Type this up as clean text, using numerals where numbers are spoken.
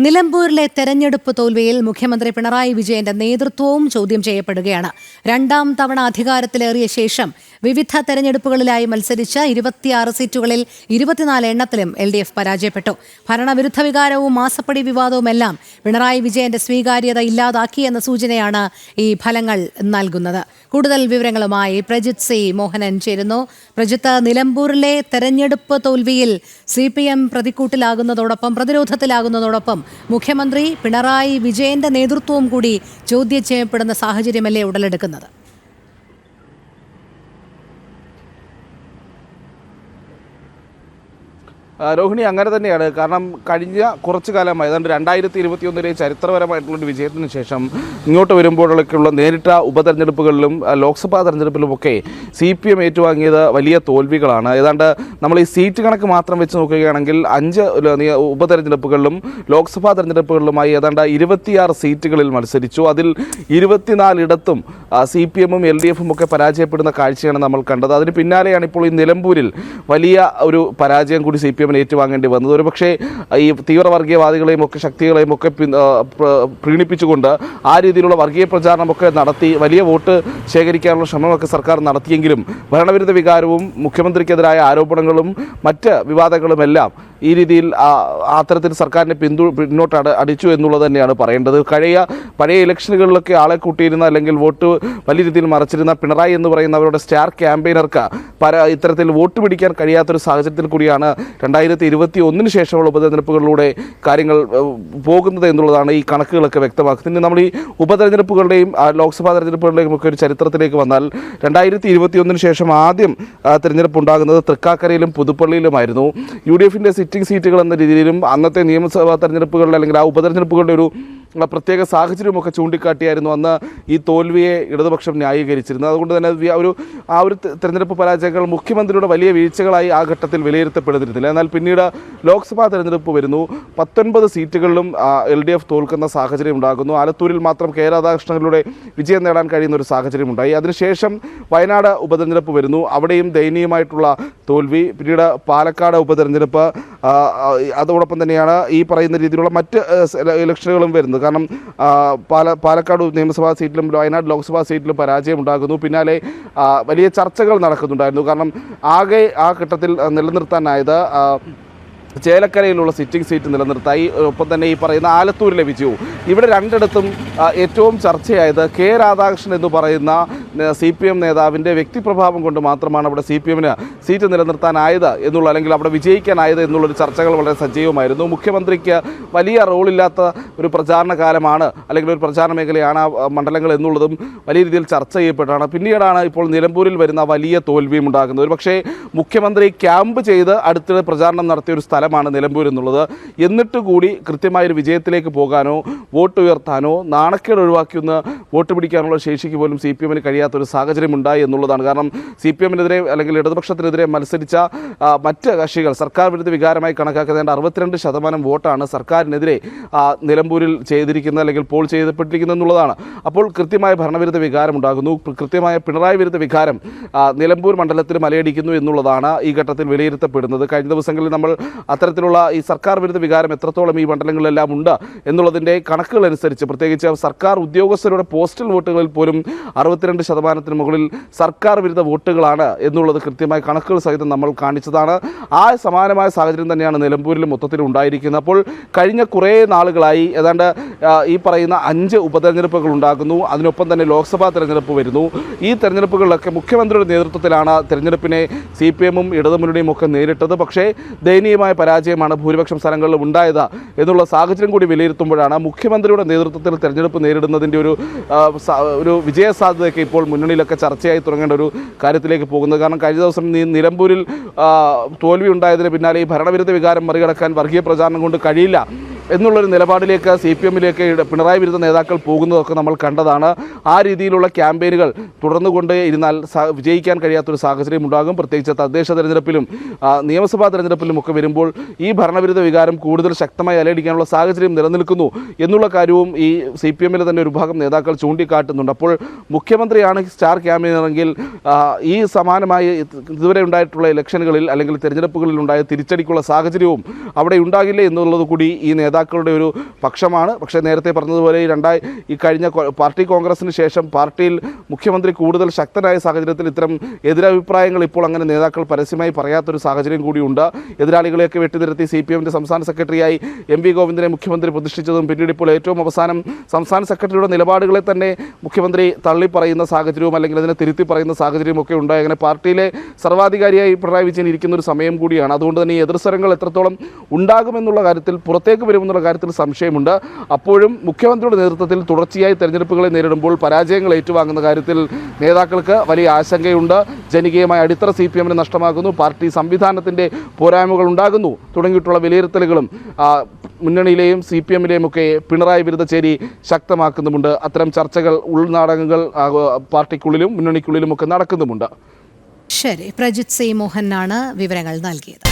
നിലമ്പൂരിലെ തെരഞ്ഞെടുപ്പ് തോൽവിയിൽ മുഖ്യമന്ത്രി പിണറായി വിജയന്റെ നേതൃത്വവും ചോദ്യം ചെയ്യപ്പെടുകയാണ്. രണ്ടാം തവണ അധികാരത്തിലേറിയ ശേഷം വിവിധ തെരഞ്ഞെടുപ്പുകളിലായി മത്സരിച്ച 26 സീറ്റുകളിൽ 24 എണ്ണത്തിലും LDF പരാജയപ്പെട്ടു. ഭരണവിരുദ്ധ വികാരവും മാസപ്പടി വിവാദവുമെല്ലാം പിണറായി വിജയന്റെ സ്വീകാര്യത ഇല്ലാതാക്കിയെന്ന സൂചനയാണ് ഈ ഫലങ്ങൾ നൽകുന്നത്. കൂടുതൽ വിവരങ്ങളുമായി പ്രജിത് സി മോഹനൻ ചേരുന്നു. പ്രജിത്ത്, നിലമ്പൂരിലെ തെരഞ്ഞെടുപ്പ് തോൽവിയിൽ CPM പ്രതിക്കൂട്ടിലാകുന്നതോടൊപ്പം പ്രതിരോധത്തിലാകുന്നതോടൊപ്പം മുഖ്യമന്ത്രി പിണറായി വിജയന്റെ നേതൃത്വവും കൂടി ചോദ്യം ചെയ്യപ്പെടുന്ന സാഹചര്യമല്ലേ ഉടലെടുക്കുന്നത്? രോഹിണി, അങ്ങനെ തന്നെയാണ്. കാരണം കഴിഞ്ഞ കുറച്ചു കാലമായി, ഏതാണ്ട് 2021 ചരിത്രപരമായിട്ടുള്ള വിജയത്തിന് ശേഷം ഇങ്ങോട്ട് വരുമ്പോഴൊക്കെയുള്ള നേരിട്ട ഉപതെരഞ്ഞെടുപ്പുകളിലും ലോക്സഭാ തെരഞ്ഞെടുപ്പിലുമൊക്കെ CPM ഏറ്റുവാങ്ങിയത് വലിയ തോൽവികളാണ്. ഏതാണ്ട് നമ്മൾ ഈ സീറ്റ് കണക്ക് മാത്രം വെച്ച് നോക്കുകയാണെങ്കിൽ 5 ഉപതെരഞ്ഞെടുപ്പുകളിലും ലോക്സഭാ തെരഞ്ഞെടുപ്പുകളിലുമായി ഏതാണ്ട് 26 സീറ്റുകളിൽ മത്സരിച്ചു. അതിൽ 24 ഇടത്തും CPM-ഉം LDF-ഉം ഒക്കെ പരാജയപ്പെടുന്ന കാഴ്ചയാണ് നമ്മൾ കണ്ടത്. അതിന് പിന്നാലെയാണ് ഇപ്പോൾ ഈ നിലമ്പൂരിൽ വലിയ ഒരു പരാജയം കൂടി CPM ഏറ്റുവാങ്ങേണ്ടി വന്നത്. ഒരുപക്ഷെ ഈ തീവ്രവർഗീയവാദികളെയും ഒക്കെ ശക്തികളെയും ഒക്കെ പ്രീണിപ്പിച്ചുകൊണ്ട് ആ രീതിയിലുള്ള വർഗീയ പ്രചാരണമൊക്കെ നടത്തി വലിയ വോട്ട് ശേഖരിക്കാനുള്ള ശ്രമമൊക്കെ സർക്കാർ നടത്തിയെങ്കിലും ഭരണവിരുദ്ധ വികാരവും മുഖ്യമന്ത്രിക്കെതിരായ ആരോപണങ്ങളും മറ്റ് വിവാദങ്ങളുമെല്ലാം ഈ രീതിയിൽ അത്തരത്തിൽ സർക്കാരിനെ പിന്നോട്ട് അടിച്ചു എന്നുള്ളത് തന്നെയാണ് പറയേണ്ടത്. പഴയ ഇലക്ഷനുകളിലൊക്കെ ആളെ കൂട്ടിയിരുന്ന അല്ലെങ്കിൽ വോട്ട് വലിയ രീതിയിൽ മറച്ചിരുന്ന പിണറായി എന്ന് പറയുന്നവരുടെ സ്റ്റാർ ക്യാമ്പയിനർക്ക് ഇത്തരത്തിൽ വോട്ട് പിടിക്കാൻ കഴിയാത്തൊരു സാഹചര്യത്തിൽ കൂടിയാണ് 2021 ശേഷമുള്ള ഉപതെരഞ്ഞെടുപ്പുകളിലൂടെ കാര്യങ്ങൾ പോകുന്നത് എന്നുള്ളതാണ് ഈ കണക്കുകളൊക്കെ വ്യക്തമാക്കുന്നത്. ഇനി നമ്മൾ ഈ ഉപതെരഞ്ഞെടുപ്പുകളുടെയും ലോക്സഭാ തെരഞ്ഞെടുപ്പുകളുടെയും ഒക്കെ ഒരു ചരിത്രത്തിലേക്ക് വന്നാൽ 2021 ശേഷം ആദ്യം തെരഞ്ഞെടുപ്പ് ഉണ്ടാകുന്നത് തൃക്കാക്കരയിലും പുതുപ്പള്ളിയിലുമായിരുന്നു. UDF-ന്റെ സിറ്റിംഗ് സീറ്റുകൾ എന്ന രീതിയിലും അന്നത്തെ നിയമസഭാ തെരഞ്ഞെടുപ്പുകളുടെ അല്ലെങ്കിൽ ആ ഉപതെരഞ്ഞെടുപ്പുകളുടെ ഒരു പ്രത്യേക സാഹചര്യമൊക്കെ ചൂണ്ടിക്കാട്ടിയായിരുന്നു അന്ന് ഈ തോൽവിയെ ഇടതുപക്ഷം ന്യായീകരിച്ചിരുന്നത്. അതുകൊണ്ട് തന്നെ ആ ഒരു തെരഞ്ഞെടുപ്പ് പരാജയങ്ങൾ മുഖ്യമന്ത്രിയുടെ വലിയ വീഴ്ചകളായി ആ ഘട്ടത്തിൽ വിലയിരുത്തപ്പെടുന്നിരുന്നില്ല. എന്നാൽ പിന്നീട് ലോക്സഭാ തെരഞ്ഞെടുപ്പ് വരുന്നു. 19 സീറ്റുകളിലും LDF തോൽക്കുന്ന സാഹചര്യം ഉണ്ടാകുന്നു. ആലത്തൂരിൽ മാത്രം K രാധാകൃഷ്ണനിലൂടെ വിജയം നേടാൻ കഴിയുന്ന ഒരു സാഹചര്യം ഉണ്ടായി. അതിനുശേഷം വയനാട് ഉപതെരഞ്ഞെടുപ്പ് വരുന്നു. അവിടെയും ദയനീയമായിട്ടുള്ള തോൽവി. പിന്നീട് പാലക്കാട് ഉപതെരഞ്ഞെടുപ്പ്, അതോടൊപ്പം തന്നെയാണ് ഈ പറയുന്ന രീതിയിലുള്ള മറ്റ് ഇലക്ഷനുകളും വരുന്നത്. കാരണം പാലക്കാട് നിയമസഭാ സീറ്റിലും വയനാട് ലോക്സഭാ സീറ്റിലും പരാജയം ഉണ്ടാകുന്നു. പിന്നാലെ വലിയ ചർച്ചകൾ നടക്കുന്നുണ്ടായിരുന്നു. കാരണം ആകെ ആ ഘട്ടത്തിൽ നിലനിർത്താനായത് ചേലക്കരയിലുള്ള സിറ്റിംഗ് സീറ്റ് നിലനിർത്തായി. ഒപ്പം തന്നെ ഈ പറയുന്ന ആലത്തൂരിലെ വിജയവും. ഇവിടെ രണ്ടിടത്തും ഏറ്റവും ചർച്ചയായത് K രാധാകൃഷ്ണൻ എന്ന് പറയുന്ന CPM നേതാവിൻ്റെ വ്യക്തിപ്രഭാവം കൊണ്ട് മാത്രമാണ് അവിടെ CPM-ന് സീറ്റ് നിലനിർത്താനായത് എന്നുള്ള, അല്ലെങ്കിൽ അവിടെ വിജയിക്കാനായത് എന്നുള്ളൊരു ചർച്ചകൾ വളരെ സജീവമായിരുന്നു. മുഖ്യമന്ത്രിക്ക് വലിയ റോളില്ലാത്ത ഒരു പ്രചാരണ കാലമാണ്, അല്ലെങ്കിൽ ഒരു പ്രചാരണ മേഖലയാണ് ആ മണ്ഡലങ്ങൾ എന്നുള്ളതും വലിയ രീതിയിൽ ചർച്ച ചെയ്യപ്പെട്ടാണ്. പിന്നീടാണ് ഇപ്പോൾ നിലമ്പൂരിൽ വരുന്ന വലിയ തോൽവിയും ഉണ്ടാകുന്നത്. ഒരു പക്ഷേ മുഖ്യമന്ത്രി ക്യാമ്പ് ചെയ്ത് അടുത്തിടെ പ്രചാരണം നടത്തിയ ഒരു സ്ഥലമാണ് നിലമ്പൂർ എന്നുള്ളത്. എന്നിട്ട് കൂടി കൃത്യമായൊരു വിജയത്തിലേക്ക് പോകാനോ വോട്ട് ഉയർത്താനോ നാണക്കേട് ഒഴിവാക്കിയൊന്ന് വോട്ട് പിടിക്കാനുള്ള ശേഷിക്ക് പോലും CPM-ന് കഴിയാത്തൊരു സാഹചര്യം ഉണ്ടായി എന്നുള്ളതാണ്. കാരണം CPM-നെതിരെ അല്ലെങ്കിൽ ഇടതുപക്ഷത്തിനെതിരെ മത്സരിച്ച മറ്റ് കക്ഷികൾ സർക്കാർ വിരുദ്ധ വികാരമായി കണക്കാക്കുന്ന 62% വോട്ടാണ് സർക്കാരിനെതിരെ നിലമ്പൂരിൽ ചെയ്തിരിക്കുന്നത് അല്ലെങ്കിൽ പോൾ ചെയ്യപ്പെട്ടിരിക്കുന്നത് എന്നുള്ളതാണ്. അപ്പോൾ കൃത്യമായ ഭരണവിരുദ്ധ വികാരം ഉണ്ടാകുന്നു. കൃത്യമായ പിണറായി വിരുദ്ധ വികാരം നിലമ്പൂർ മണ്ഡലത്തിൽ മലയടിക്കുന്നു എന്നുള്ളതാണ് ഈ ഘട്ടത്തിൽ വിലയിരുത്തപ്പെടുന്നത്. കഴിഞ്ഞ ദിവസങ്ങളിൽ നമ്മൾ അത്തരത്തിലുള്ള ഈ സർക്കാർ വിരുദ്ധ വികാരം എത്രത്തോളം ഈ മണ്ഡലങ്ങളിലെല്ലാം ഉണ്ട് എന്നുള്ളതിൻ്റെ കണക്കുകൾ അനുസരിച്ച്, പ്രത്യേകിച്ച് സർക്കാർ ഉദ്യോഗസ്ഥരുടെ പോസ്റ്റൽ വോട്ടുകളിൽ പോലും 62% മുകളിൽ സർക്കാർ വിരുദ്ധ വോട്ടുകളാണ് എന്നുള്ളത് കൃത്യമായ കണക്കുകൾ സഹിതം നമ്മൾ കാണിച്ചതാണ്. ആ സമാനമായ സാഹചര്യം തന്നെയാണ് നിലമ്പൂരിൽ മൊത്തത്തിൽ ഉണ്ടായിരിക്കുന്നത്. അപ്പോൾ കഴിഞ്ഞ കുറേ നാളുകളായി ഏതാണ്ട് ഈ പറയുന്ന 5 ഉപതെരഞ്ഞെടുപ്പുകൾ ഉണ്ടാകുന്നു. അതിനൊപ്പം തന്നെ ലോക്സഭാ തെരഞ്ഞെടുപ്പ് വരുന്നു. ഈ തെരഞ്ഞെടുപ്പുകളിലൊക്കെ മുഖ്യമന്ത്രിയുടെ നേതൃത്വത്തിലാണ് തെരഞ്ഞെടുപ്പിനെ CPM-ഉം ഇടതുമുന്നണിയും ഒക്കെ നേരിട്ടത്. പക്ഷേ ദയനീയമായ പരാജയമാണ് ഭൂരിപക്ഷം സ്ഥലങ്ങളിലും ഉണ്ടായത് എന്നുള്ള സാഹചര്യം കൂടി വിലയിരുത്തുമ്പോഴാണ് മുഖ്യമന്ത്രിയുടെ നേതൃത്വത്തിൽ തെരഞ്ഞെടുപ്പ് നേരിടുന്നതിൻ്റെ ഒരു വിജയസാധ്യതയൊക്കെ ഇപ്പോൾ മുന്നണിയിലൊക്കെ ചർച്ചയായി തുടങ്ങേണ്ട ഒരു കാര്യത്തിലേക്ക് പോകുന്നത്. കാരണം കഴിഞ്ഞ ദിവസം നിലമ്പൂരിൽ തോൽവി ഉണ്ടായതിന് പിന്നാലെ ഈ ഭരണവിരുദ്ധ വികാരം മറികടക്കാൻ വർഗീയ പ്രചാരണം കൊണ്ട് കഴിയില്ല എന്നുള്ളൊരു നിലപാടിലേക്ക് CPM-ലേക്ക് പിണറായി വിരുദ്ധ നേതാക്കൾ പോകുന്നതൊക്കെ നമ്മൾ കണ്ടതാണ്. ആ രീതിയിലുള്ള ക്യാമ്പയിനുകൾ തുടർന്നുകൊണ്ട് ഇരുന്നാൽ വിജയിക്കാൻ കഴിയാത്തൊരു സാഹചര്യം ഉണ്ടാകും. പ്രത്യേകിച്ച് തദ്ദേശ തെരഞ്ഞെടുപ്പിലും നിയമസഭാ തെരഞ്ഞെടുപ്പിലും ഒക്കെ വരുമ്പോൾ ഈ ഭരണവിരുദ്ധ വികാരം കൂടുതൽ ശക്തമായി അലയടിക്കാനുള്ള സാഹചര്യം നിലനിൽക്കുന്നു എന്നുള്ള കാര്യവും ഈ CPM-ലെ തന്നെ ഒരു ഭാഗം നേതാക്കൾ ചൂണ്ടിക്കാട്ടുന്നുണ്ട്. അപ്പോൾ മുഖ്യമന്ത്രിയാണ് സ്റ്റാർ ക്യാമ്പയിനറെങ്കിൽ ഈ സമാനമായി ഇതുവരെ ഉണ്ടായിട്ടുള്ള ഇലക്ഷനുകളിൽ അല്ലെങ്കിൽ തെരഞ്ഞെടുപ്പുകളിൽ ഉണ്ടായ തിരിച്ചടിക്കുള്ള സാഹചര്യവും അവിടെ ഉണ്ടാകില്ലേ എന്നുള്ളത് കൂടി ഈ നേതാക്കൾ നേതാക്കളുടെ ഒരു പക്ഷമാണ്. പക്ഷേ നേരത്തെ പറഞ്ഞതുപോലെ ഈ കഴിഞ്ഞ പാർട്ടി കോൺഗ്രസിന് ശേഷം പാർട്ടിയിൽ മുഖ്യമന്ത്രി കൂടുതൽ ശക്തനായ സാഹചര്യത്തിൽ ഇത്തരം എതിരഭിപ്രായങ്ങൾ ഇപ്പോൾ അങ്ങനെ നേതാക്കൾ പരസ്യമായി പറയാത്തൊരു സാഹചര്യം കൂടിയുണ്ട്. എതിരാളികളെയൊക്കെ വെട്ടിനിരത്തി CPMന്റെ സംസ്ഥാന സെക്രട്ടറിയായി MV ഗോവിന്ദനെ മുഖ്യമന്ത്രി പ്രതിഷ്ഠിച്ചതും പിന്നീട് ഇപ്പോൾ ഏറ്റവും അവസാനം സംസ്ഥാന സെക്രട്ടറിയുടെ നിലപാടുകളെ തന്നെ മുഖ്യമന്ത്രി തള്ളിപ്പറയുന്ന സാഹചര്യവും അല്ലെങ്കിൽ അതിനെ തിരുത്തി പറയുന്ന സാഹചര്യവും ഒക്കെ ഉണ്ടായി. അങ്ങനെ പാർട്ടിയിലെ സർവാധികാരിയായി പിണറായി വിജയൻ ഇരിക്കുന്ന ഒരു സമയം കൂടിയാണ്. അതുകൊണ്ട് തന്നെ ഈ എതിർസ്വരങ്ങൾ എത്രത്തോളം ഉണ്ടാകുമെന്നുള്ള കാര്യത്തിൽ, പുറത്തേക്ക് വരുമെന്നുള്ള കാര്യത്തിൽ സംശയമുണ്ട്. അപ്പോഴും മുഖ്യമന്ത്രിയുടെ നേതൃത്വത്തിൽ തുടർച്ചയായി തെരഞ്ഞെടുപ്പുകളെ നേരിടുമ്പോൾ പരാജയങ്ങൾ ഏറ്റുവാങ്ങുന്ന കാര്യത്തിൽ നേതാക്കൾക്ക് വലിയ ആശങ്കയുണ്ട്. ജനകീയമായ അടിത്തറ CPMന് നഷ്ടമാകുന്നു, പാർട്ടി സംവിധാനത്തിൻ്റെ പോരായ്മകൾ ഉണ്ടാകുന്നു തുടങ്ങിയിട്ടുള്ള വിലയിരുത്തലുകളും മുന്നണിയിലെയും CPMലെയും ഒക്കെ പിണറായി വിരുദ്ധ ചേരി ശക്തമാക്കുന്നുമുണ്ട്. അത്തരം ചർച്ചകൾ ഉൾനാടകങ്ങൾ പാർട്ടിക്കുള്ളിലും മുന്നണിക്കുള്ളിലും ഒക്കെ നടക്കുന്നുമുണ്ട്. ശരി, പ്രജിത് സി മോഹനാണ് വിവരങ്ങൾ നൽകിയത്.